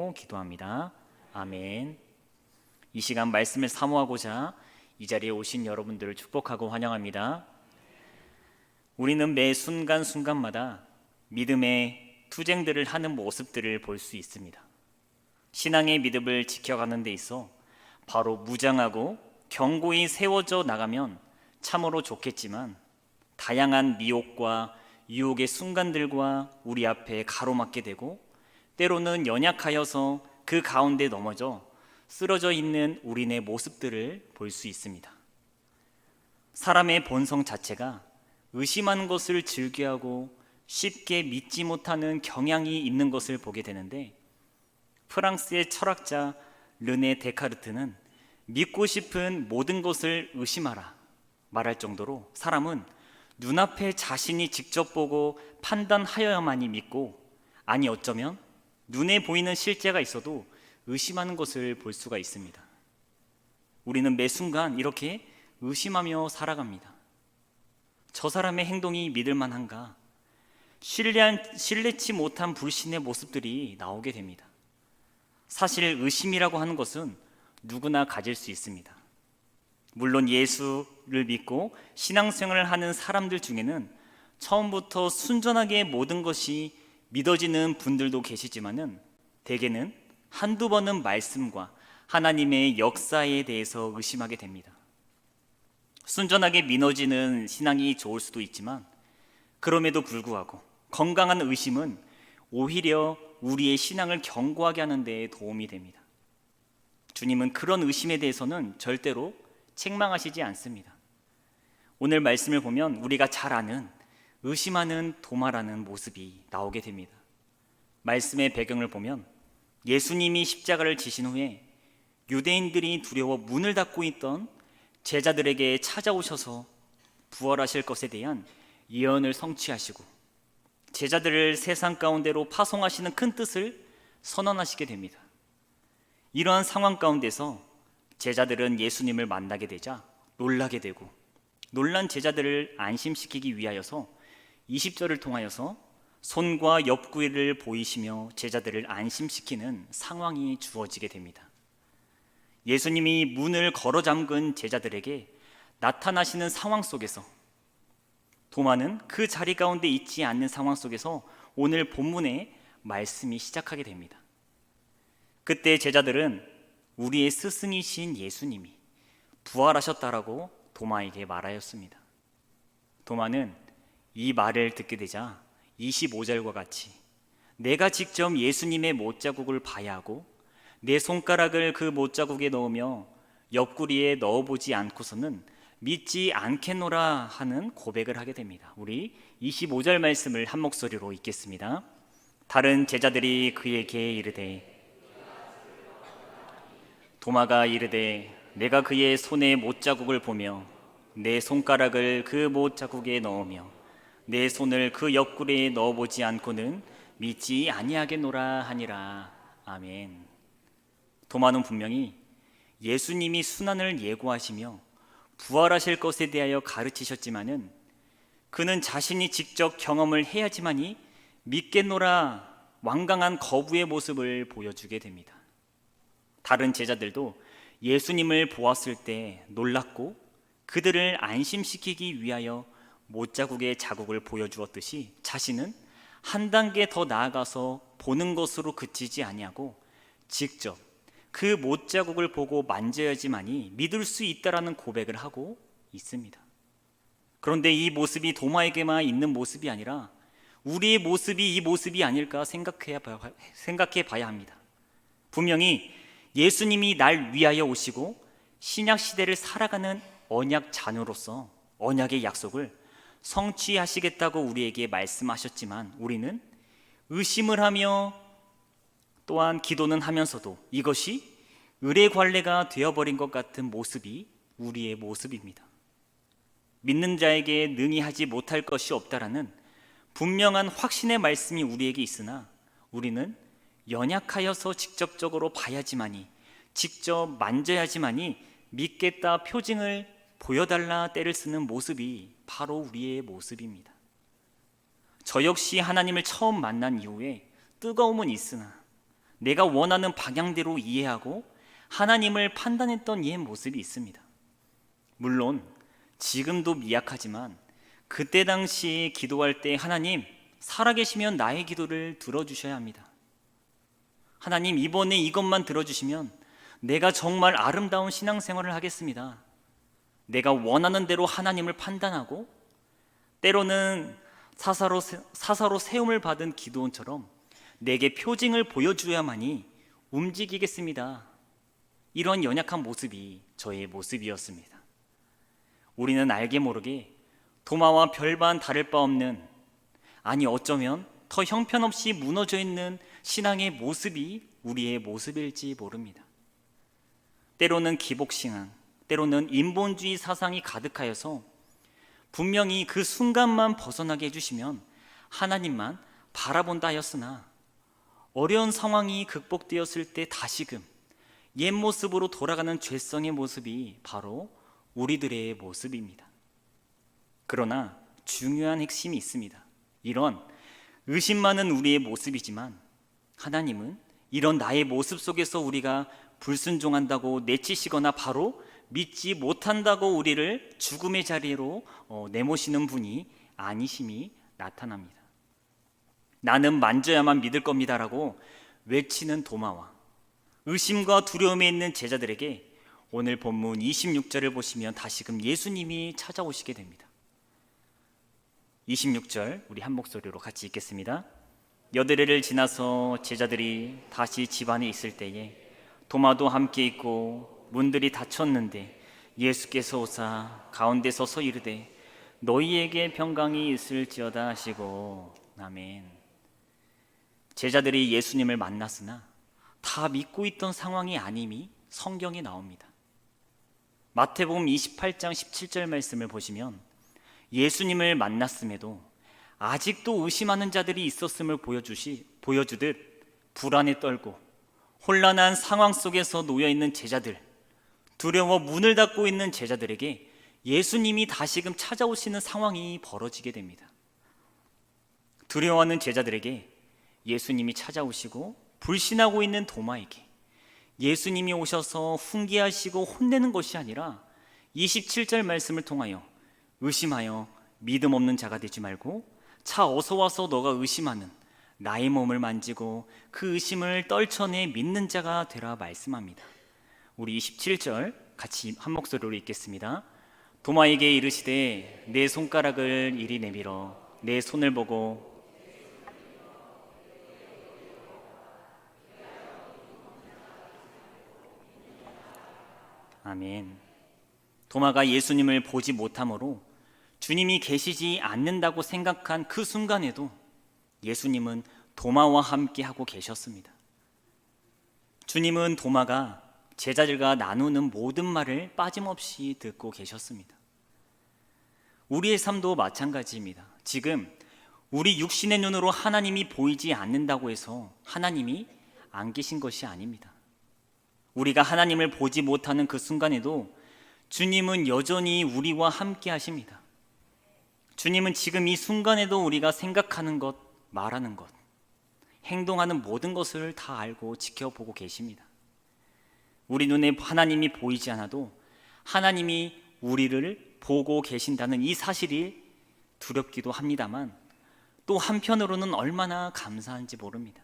이름으로 기도합니다. 아멘. 이 시간 말씀을 사모하고자 이 자리에 오신 여러분들을 축복하고 환영합니다. 우리는 매 순간순간마다 믿음의 투쟁들을 하는 모습들을 볼 수 있습니다. 신앙의 믿음을 지켜가는 데 있어 바로 무장하고 견고히 세워져 나가면 참으로 좋겠지만, 다양한 미혹과 유혹의 순간들과 우리 앞에 가로막게 되고, 때로는 연약하여서 그 가운데 넘어져 쓰러져 있는 우리네 모습들을 볼 수 있습니다. 사람의 본성 자체가 의심하는 것을 즐겨하고 쉽게 믿지 못하는 경향이 있는 것을 보게 되는데, 프랑스의 철학자 르네 데카르트는 믿고 싶은 모든 것을 의심하라 말할 정도로 사람은 눈앞에 자신이 직접 보고 판단하여야만이 믿고, 아니 어쩌면 눈에 보이는 실제가 있어도 의심하는 것을 볼 수가 있습니다. 우리는 매 순간 이렇게 의심하며 살아갑니다. 저 사람의 행동이 믿을 만한가? 신뢰치 못한 불신의 모습들이 나오게 됩니다. 사실 의심이라고 하는 것은 누구나 가질 수 있습니다. 물론 예수를 믿고 신앙생활을 하는 사람들 중에는 처음부터 순전하게 모든 것이 믿어지는 분들도 계시지만은, 대개는 한두 번은 말씀과 하나님의 역사에 대해서 의심하게 됩니다. 순전하게 믿어지는 신앙이 좋을 수도 있지만, 그럼에도 불구하고 건강한 의심은 오히려 우리의 신앙을 견고하게 하는 데 도움이 됩니다. 주님은 그런 의심에 대해서는 절대로 책망하시지 않습니다. 오늘 말씀을 보면 우리가 잘 아는 의심하는 도마라는 모습이 나오게 됩니다. 말씀의 배경을 보면 예수님이 십자가를 지신 후에 유대인들이 두려워 문을 닫고 있던 제자들에게 찾아오셔서 부활하실 것에 대한 예언을 성취하시고 제자들을 세상 가운데로 파송하시는 큰 뜻을 선언하시게 됩니다. 이러한 상황 가운데서 제자들은 예수님을 만나게 되자 놀라게 되고, 놀란 제자들을 안심시키기 위하여서 20절을 통하여서 손과 옆구리를 보이시며 제자들을 안심시키는 상황이 주어지게 됩니다. 예수님이 문을 걸어 잠근 제자들에게 나타나시는 상황 속에서 도마는 그 자리 가운데 있지 않는 상황 속에서 오늘 본문의 말씀이 시작하게 됩니다. 그때 제자들은 우리의 스승이신 예수님이 부활하셨다라고 도마에게 말하였습니다. 도마는 이 말을 듣게 되자 25절과 같이 내가 직접 예수님의 못자국을 봐야 하고 내 손가락을 그 못자국에 넣으며 옆구리에 넣어보지 않고서는 믿지 않겠노라 하는 고백을 하게 됩니다. 우리 25절 말씀을 한 목소리로 읽겠습니다. 다른 제자들이 그에게 이르되, 도마가 이르되 내가 그의 손에 못자국을 보며 내 손가락을 그 못자국에 넣으며 내 손을 그 옆구리에 넣어보지 않고는 믿지 아니하겠노라 하니라. 아멘. 도마는 분명히 예수님이 순환을 예고하시며 부활하실 것에 대하여 가르치셨지만은, 그는 자신이 직접 경험을 해야지만이 믿겠노라 완강한 거부의 모습을 보여주게 됩니다. 다른 제자들도 예수님을 보았을 때 놀랐고 그들을 안심시키기 위하여 못자국의 자국을 보여주었듯이 자신은 한 단계 더 나아가서 보는 것으로 그치지 아니하고 직접 그 못자국을 보고 만져야지만이 믿을 수 있다라는 고백을 하고 있습니다. 그런데 이 모습이 도마에게만 있는 모습이 아니라 우리의 모습이 이 모습이 아닐까 생각해 봐야 합니다. 분명히 예수님이 날 위하여 오시고 신약 시대를 살아가는 언약 자녀로서 언약의 약속을 성취하시겠다고 우리에게 말씀하셨지만, 우리는 의심을 하며 또한 기도는 하면서도 이것이 의례관례가 되어버린 것 같은 모습이 우리의 모습입니다. 믿는 자에게 능히 하지 못할 것이 없다라는 분명한 확신의 말씀이 우리에게 있으나, 우리는 연약하여서 직접적으로 봐야지만이, 직접 만져야지만이 믿겠다 표징을 보여달라 때를 쓰는 모습이 바로 우리의 모습입니다. 저 역시 하나님을 처음 만난 이후에 뜨거움은 있으나 내가 원하는 방향대로 이해하고 하나님을 판단했던 옛 모습이 있습니다. 물론 지금도 미약하지만 그때 당시 기도할 때 하나님, 살아계시면 나의 기도를 들어주셔야 합니다. 하나님, 이번에 이것만 들어주시면 내가 정말 아름다운 신앙생활을 하겠습니다. 내가 원하는 대로 하나님을 판단하고 때로는 사사로 세움을 받은 기도원처럼 내게 표징을 보여줘야만이 움직이겠습니다. 이런 연약한 모습이 저의 모습이었습니다. 우리는 알게 모르게 도마와 별반 다를 바 없는, 아니 어쩌면 더 형편없이 무너져 있는 신앙의 모습이 우리의 모습일지 모릅니다. 때로는 기복신앙, 때로는 인본주의 사상이 가득하여서 분명히 그 순간만 벗어나게 해주시면 하나님만 바라본다 하였으나 어려운 상황이 극복되었을 때 다시금 옛 모습으로 돌아가는 죄성의 모습이 바로 우리들의 모습입니다. 그러나 중요한 핵심이 있습니다. 이런 의심 많은 우리의 모습이지만 하나님은 이런 나의 모습 속에서 우리가 불순종한다고 내치시거나 바로 믿지 못한다고 우리를 죽음의 자리로 내모시는 분이 아니심이 나타납니다. 나는 만져야만 믿을 겁니다라고 외치는 도마와 의심과 두려움에 있는 제자들에게 오늘 본문 26절을 보시면 다시금 예수님이 찾아오시게 됩니다. 26절 우리 한 목소리로 같이 읽겠습니다. 여드레를 지나서 제자들이 다시 집 안에 있을 때에 도마도 함께 있고 문들이 닫혔는데 예수께서 오사 가운데 서서 이르되 너희에게 평강이 있을지어다 하시고. 아멘. 제자들이 예수님을 만났으나 다 믿고 있던 상황이 아님이 성경에 나옵니다. 마태복음 28장 17절 말씀을 보시면 예수님을 만났음에도 아직도 의심하는 자들이 있었음을 보여주듯 불안에 떨고 혼란한 상황 속에서 놓여있는 제자들, 두려워 문을 닫고 있는 제자들에게 예수님이 다시금 찾아오시는 상황이 벌어지게 됩니다. 두려워하는 제자들에게 예수님이 찾아오시고 불신하고 있는 도마에게 예수님이 오셔서 훈계하시고 혼내는 것이 아니라 27절 말씀을 통하여 의심하여 믿음 없는 자가 되지 말고 차 어서 와서 너가 의심하는 나의 몸을 만지고 그 의심을 떨쳐내 믿는 자가 되라 말씀합니다. 우리 27절 같이 한 목소리로 읽겠습니다. 도마에게 이르시되 내 손가락을 이리 내밀어 내 손을 보고. 아멘. 도마가 예수님을 보지 못함으로 주님이 계시지 않는다고 생각한 그 순간에도 예수님은 도마와 함께 하고 계셨습니다. 주님은 도마가 제자들과 나누는 모든 말을 빠짐없이 듣고 계셨습니다. 우리의 삶도 마찬가지입니다. 지금 우리 육신의 눈으로 하나님이 보이지 않는다고 해서 하나님이 안 계신 것이 아닙니다. 우리가 하나님을 보지 못하는 그 순간에도 주님은 여전히 우리와 함께 하십니다. 주님은 지금 이 순간에도 우리가 생각하는 것, 말하는 것, 행동하는 모든 것을 다 알고 지켜보고 계십니다. 우리 눈에 하나님이 보이지 않아도 하나님이 우리를 보고 계신다는 이 사실이 두렵기도 합니다만 또 한편으로는 얼마나 감사한지 모릅니다.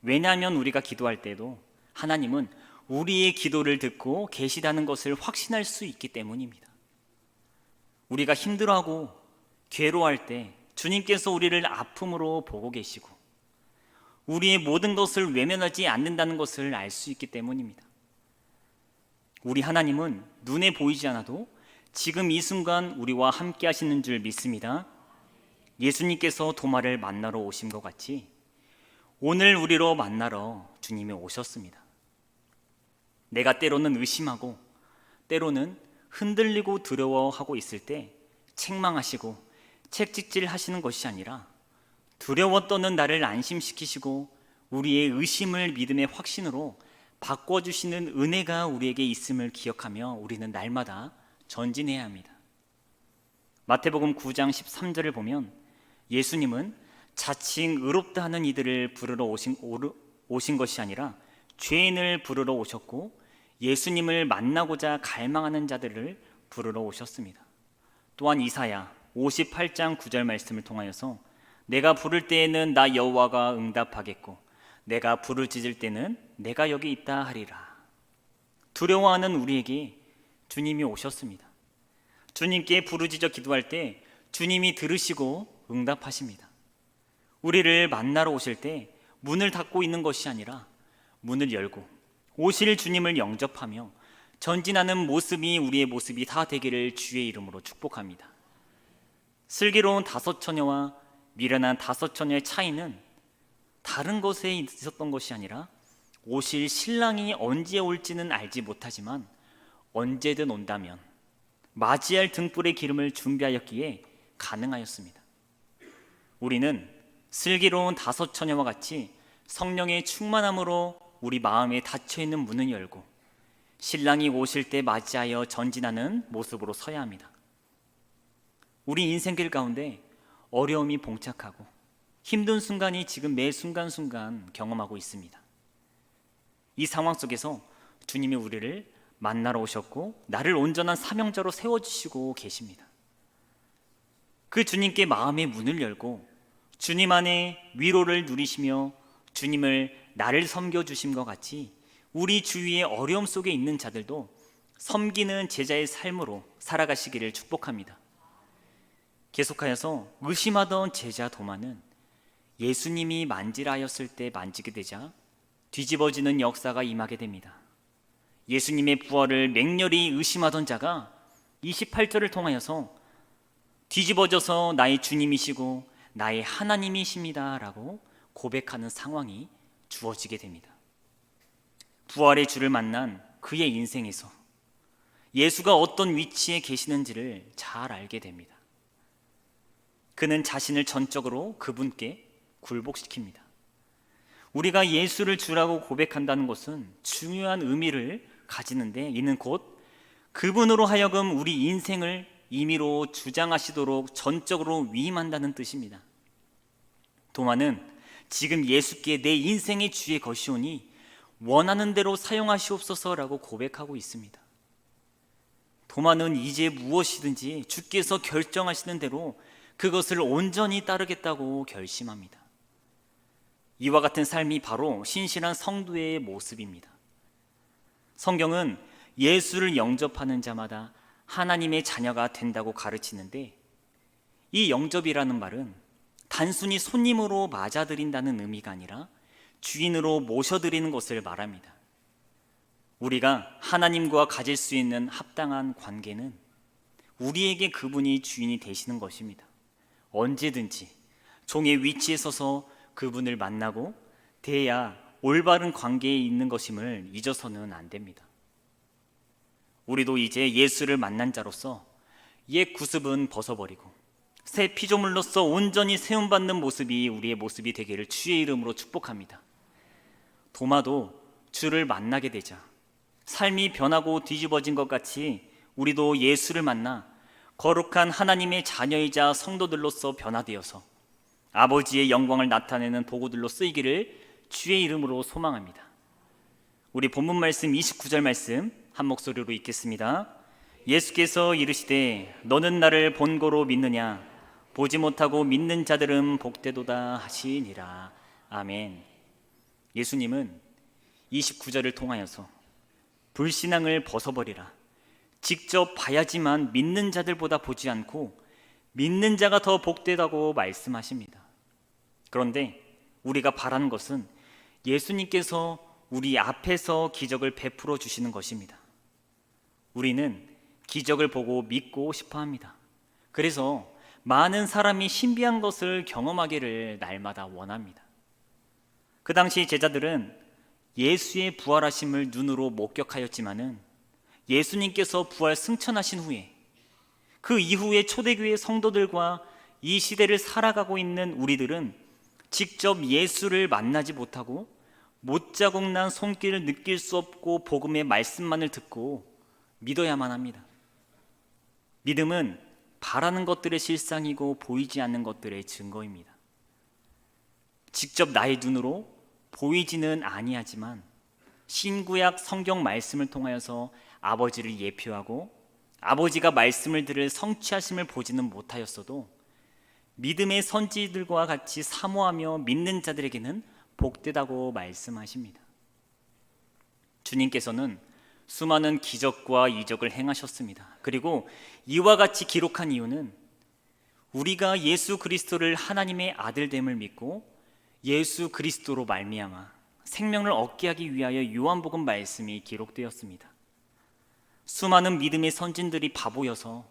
왜냐하면 우리가 기도할 때도 하나님은 우리의 기도를 듣고 계시다는 것을 확신할 수 있기 때문입니다. 우리가 힘들어하고 괴로워할 때 주님께서 우리를 아픔으로 보고 계시고 우리의 모든 것을 외면하지 않는다는 것을 알 수 있기 때문입니다. 우리 하나님은 눈에 보이지 않아도 지금 이 순간 우리와 함께 하시는 줄 믿습니다. 예수님께서 도마를 만나러 오신 것 같이 오늘 우리로 만나러 주님이 오셨습니다. 내가 때로는 의심하고 때로는 흔들리고 두려워하고 있을 때 책망하시고 책짓질 하시는 것이 아니라 두려워 떠는 나를 안심시키시고 우리의 의심을 믿음의 확신으로 바꿔주시는 은혜가 우리에게 있음을 기억하며 우리는 날마다 전진해야 합니다. 마태복음 9장 13절을 보면 예수님은 자칭 의롭다 하는 이들을 오신 것이 아니라 죄인을 부르러 오셨고 예수님을 만나고자 갈망하는 자들을 부르러 오셨습니다. 또한 이사야 58장 9절 말씀을 통하여서 내가 부를 때에는 나 여호와가 응답하겠고 내가 부르짖을 때는 내가 여기 있다 하리라. 두려워하는 우리에게 주님이 오셨습니다. 주님께 부르짖어 기도할 때 주님이 들으시고 응답하십니다. 우리를 만나러 오실 때 문을 닫고 있는 것이 아니라 문을 열고 오실 주님을 영접하며 전진하는 모습이 우리의 모습이 다 되기를 주의 이름으로 축복합니다. 슬기로운 다섯 처녀와 미련한 다섯 처녀의 차이는 다른 것에 있었던 것이 아니라 오실 신랑이 언제 올지는 알지 못하지만 언제든 온다면 맞이할 등불의 기름을 준비하였기에 가능하였습니다. 우리는 슬기로운 다섯 처녀와 같이 성령의 충만함으로 우리 마음에 닫혀있는 문을 열고 신랑이 오실 때 맞이하여 전진하는 모습으로 서야 합니다. 우리 인생길 가운데 어려움이 봉착하고 힘든 순간이 지금 매 순간순간 경험하고 있습니다. 이 상황 속에서 주님이 우리를 만나러 오셨고 나를 온전한 사명자로 세워주시고 계십니다. 그 주님께 마음의 문을 열고 주님 안에 위로를 누리시며 주님을 나를 섬겨주심과 같이 우리 주위의 어려움 속에 있는 자들도 섬기는 제자의 삶으로 살아가시기를 축복합니다. 계속하여서 의심하던 제자 도마는 예수님이 만지라 하였을 때 만지게 되자 뒤집어지는 역사가 임하게 됩니다. 예수님의 부활을 맹렬히 의심하던 자가 28절을 통하여서 뒤집어져서 나의 주님이시고 나의 하나님이십니다 라고 고백하는 상황이 주어지게 됩니다. 부활의 주를 만난 그의 인생에서 예수가 어떤 위치에 계시는지를 잘 알게 됩니다. 그는 자신을 전적으로 그분께 굴복시킵니다. 우리가 예수를 주라고 고백한다는 것은 중요한 의미를 가지는데 이는 곧 그분으로 하여금 우리 인생을 임의로 주장하시도록 전적으로 위임한다는 뜻입니다. 도마는 지금 예수께 내 인생의 주의 것이오니 원하는 대로 사용하시옵소서라고 고백하고 있습니다. 도마는 이제 무엇이든지 주께서 결정하시는 대로 그것을 온전히 따르겠다고 결심합니다. 이와 같은 삶이 바로 신실한 성도의 모습입니다. 성경은 예수를 영접하는 자마다 하나님의 자녀가 된다고 가르치는데 이 영접이라는 말은 단순히 손님으로 맞아들인다는 의미가 아니라 주인으로 모셔드리는 것을 말합니다. 우리가 하나님과 가질 수 있는 합당한 관계는 우리에게 그분이 주인이 되시는 것입니다. 언제든지 종의 위치에 서서 그분을 만나고 대해야 올바른 관계에 있는 것임을 잊어서는 안 됩니다. 우리도 이제 예수를 만난 자로서 옛 구습은 벗어버리고 새 피조물로서 온전히 세움받는 모습이 우리의 모습이 되기를 주의 이름으로 축복합니다. 도마도 주를 만나게 되자 삶이 변하고 뒤집어진 것 같이 우리도 예수를 만나 거룩한 하나님의 자녀이자 성도들로서 변화되어서 아버지의 영광을 나타내는 도구들로 쓰이기를 주의 이름으로 소망합니다. 우리 본문 말씀 29절 말씀 한 목소리로 읽겠습니다. 예수께서 이르시되 너는 나를 본고로 믿느냐 보지 못하고 믿는 자들은 복되도다 하시니라. 아멘. 예수님은 29절을 통하여서 불신앙을 벗어버리라, 직접 봐야지만 믿는 자들보다 보지 않고 믿는 자가 더 복되다고 말씀하십니다. 그런데 우리가 바라는 것은 예수님께서 우리 앞에서 기적을 베풀어 주시는 것입니다. 우리는 기적을 보고 믿고 싶어 합니다. 그래서 많은 사람이 신비한 것을 경험하기를 날마다 원합니다. 그 당시 제자들은 예수의 부활하심을 눈으로 목격하였지만은 예수님께서 부활 승천하신 후에 그 이후에 초대교회 성도들과 이 시대를 살아가고 있는 우리들은 직접 예수를 만나지 못하고 못자국 난 손길을 느낄 수 없고 복음의 말씀만을 듣고 믿어야만 합니다. 믿음은 바라는 것들의 실상이고 보이지 않는 것들의 증거입니다. 직접 나의 눈으로 보이지는 아니하지만 신구약 성경 말씀을 통하여서 아버지를 예표하고 아버지가 말씀을 들을 성취하심을 보지는 못하였어도 믿음의 선지들과 같이 사모하며 믿는 자들에게는 복되다고 말씀하십니다. 주님께서는 수많은 기적과 이적을 행하셨습니다. 그리고 이와 같이 기록한 이유는 우리가 예수 그리스도를 하나님의 아들됨을 믿고 예수 그리스도로 말미암아 생명을 얻게 하기 위하여 요한복음 말씀이 기록되었습니다. 수많은 믿음의 선진들이 바보여서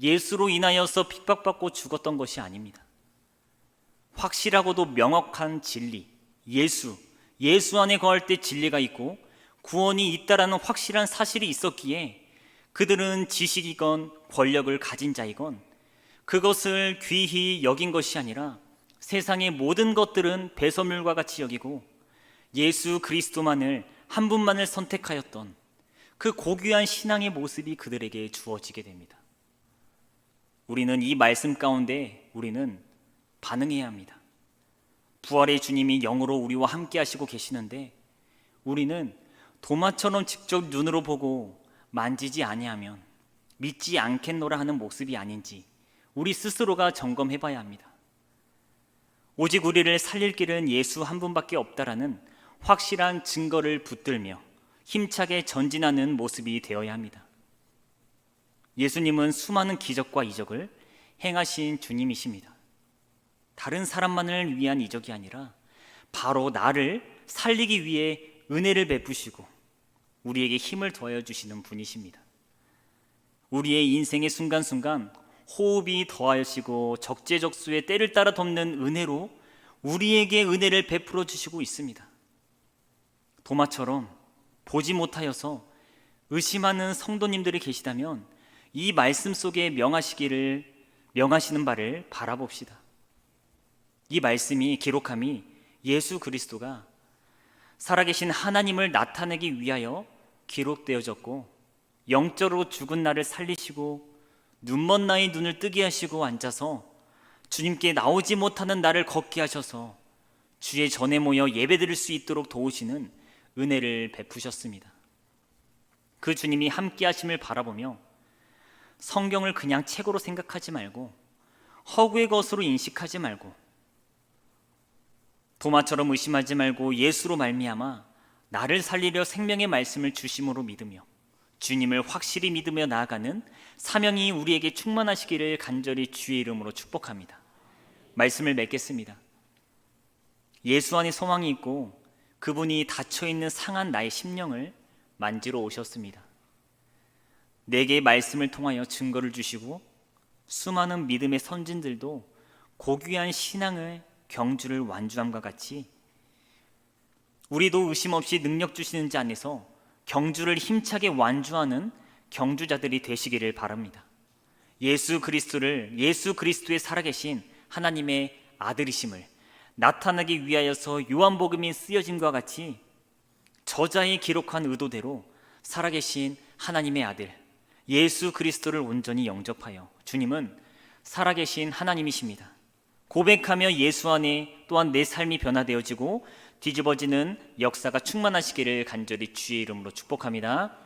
예수로 인하여서 핍박받고 죽었던 것이 아닙니다. 확실하고도 명확한 진리, 예수 안에 거할 때 진리가 있고 구원이 있다라는 확실한 사실이 있었기에 그들은 지식이건 권력을 가진 자이건 그것을 귀히 여긴 것이 아니라 세상의 모든 것들은 배설물과 같이 여기고 예수 그리스도만을 한 분만을 선택하였던 그 고귀한 신앙의 모습이 그들에게 주어지게 됩니다. 우리는 이 말씀 가운데 우리는 반응해야 합니다. 부활의 주님이 영으로 우리와 함께 하시고 계시는데 우리는 도마처럼 직접 눈으로 보고 만지지 아니하면 믿지 않겠노라 하는 모습이 아닌지 우리 스스로가 점검해 봐야 합니다. 오직 우리를 살릴 길은 예수 한 분밖에 없다라는 확실한 증거를 붙들며 힘차게 전진하는 모습이 되어야 합니다. 예수님은 수많은 기적과 이적을 행하신 주님이십니다. 다른 사람만을 위한 이적이 아니라 바로 나를 살리기 위해 은혜를 베푸시고 우리에게 힘을 더하여 주시는 분이십니다. 우리의 인생의 순간순간 호흡이 더하시고 적재적소의 때를 따라 덮는 은혜로 우리에게 은혜를 베풀어 주시고 있습니다. 도마처럼 보지 못하여서 의심하는 성도님들이 계시다면 이 말씀 속에 명하시는 바를 바라봅시다. 이 말씀이 기록함이 예수 그리스도가 살아계신 하나님을 나타내기 위하여 기록되어졌고 영적으로 죽은 나를 살리시고 눈먼 나의 눈을 뜨게 하시고 앉아서 주님께 나오지 못하는 나를 걷게 하셔서 주의 전에 모여 예배드릴 수 있도록 도우시는 은혜를 베푸셨습니다. 그 주님이 함께 하심을 바라보며 성경을 그냥 책으로 생각하지 말고 허구의 것으로 인식하지 말고 도마처럼 의심하지 말고 예수로 말미암아 나를 살리려 생명의 말씀을 주심으로 믿으며 주님을 확실히 믿으며 나아가는 사명이 우리에게 충만하시기를 간절히 주의 이름으로 축복합니다. 말씀을 맺겠습니다. 예수 안에 소망이 있고 그분이 닫혀있는 상한 나의 심령을 만지러 오셨습니다. 내게 말씀을 통하여 증거를 주시고 수많은 믿음의 선진들도 고귀한 신앙을 경주를 완주함과 같이 우리도 의심 없이 능력 주시는 자 안에서 경주를 힘차게 완주하는 경주자들이 되시기를 바랍니다. 예수 그리스도의 살아계신 하나님의 아들이심을 나타나기 위하여서 요한복음이 쓰여짐과 같이 저자의 기록한 의도대로 살아계신 하나님의 아들 예수 그리스도를 온전히 영접하여 주님은 살아계신 하나님이십니다. 고백하며 예수 안에 또한 내 삶이 변화되어지고 뒤집어지는 역사가 충만하시기를 간절히 주의 이름으로 축복합니다.